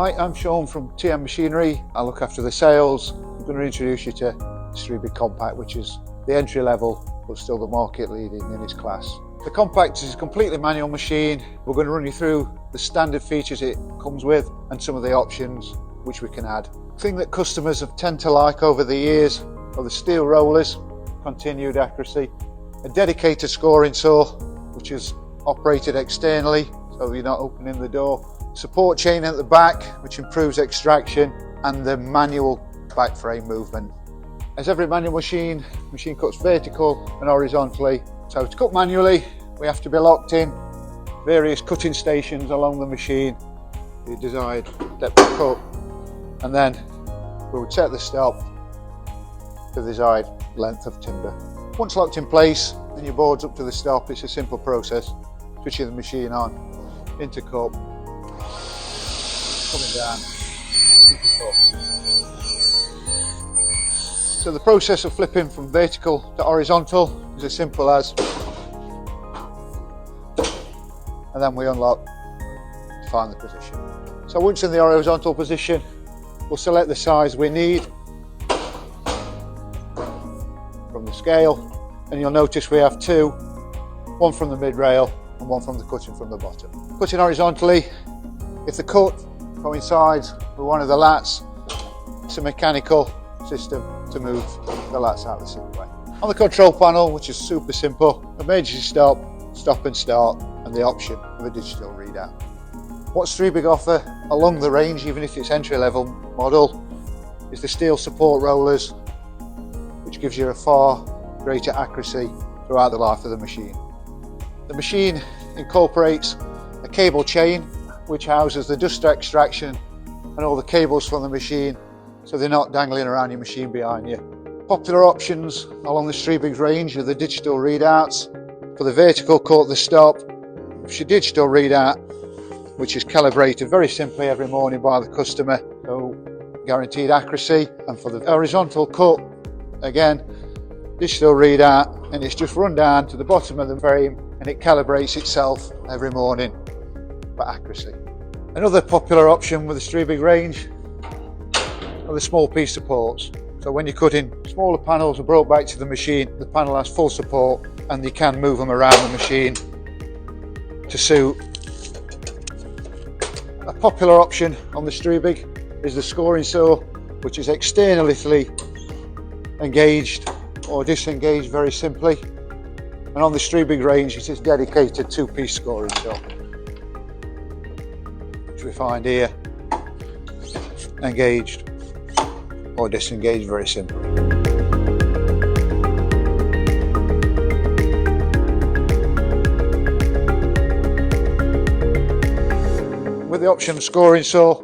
Hi, I'm Sean from TM Machinery. I look after the sales. I'm going to introduce you to Striebig Compact, which is the entry level but still the market leading in its class. The Compact is a completely manual machine. We're going to run you through the standard features it comes with and some of the options which we can add. The thing that customers have tend to like over the years are the steel rollers, continued accuracy, a dedicated scoring saw which is operated externally so you're not opening the door, support chain at the back which improves extraction, and the manual back frame movement. As every manual machine cuts vertical and horizontally, so to cut manually we have to be locked in various cutting stations along the machine, the desired depth of cut, and then we would set the stop to the desired length of timber. Once locked in place and your board's up to the stop, it's a simple process, switching the machine on, into cut, coming down, into cut. So the process of flipping from vertical to horizontal is as simple as, and then we unlock to find the position. So once in the horizontal position, we'll select the size we need from the scale, and you'll notice we have two, one from the mid rail and one from the cutting from the bottom. Cutting horizontally, if the cut coincides with one of the lats, it's a mechanical system to move the lats out the same way. On the control panel, which is super simple, emergency stop, stop and start, and the option of a digital readout. What Striebig offer along the range, even if it's entry-level model, is the steel support rollers, which gives you a far greater accuracy throughout the life of the machine. The machine incorporates a cable chain which houses the dust extraction and all the cables from the machine, so they're not dangling around your machine behind you. Popular options along the Striebig range are the digital readouts. For the vertical cut, the stop, it's your digital readout, which is calibrated very simply every morning by the customer, so guaranteed accuracy. And for the horizontal cut, again, digital readout, and it's just run down to the bottom of the frame and it calibrates itself every morning for accuracy. Another popular option with the Striebig range are the small piece supports. So when you're cutting smaller panels are brought back to the machine, the panel has full support and you can move them around the machine to suit. A popular option on the Striebig is the scoring saw, which is externally engaged or disengaged very simply. And on the Striebig range it is dedicated two-piece scoring saw, which we find here, engaged or disengaged very simply. With the option of scoring saw,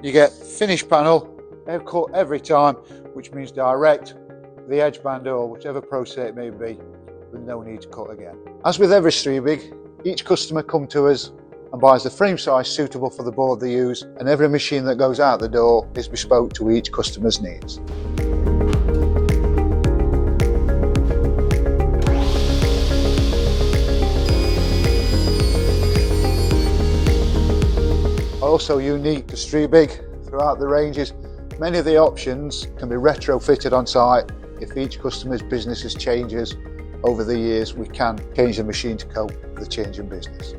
you get finished panel, cut every time, which means direct the edge band or whichever process it may be, with no need to cut again. As with every Striebig, each customer comes to us and buys the frame size suitable for the board they use, and every machine that goes out the door is bespoke to each customer's needs. Also unique to Striebig throughout the ranges, many of the options can be retrofitted on site. If each customer's business changes over the years, we can change the machine to cope with the change in business.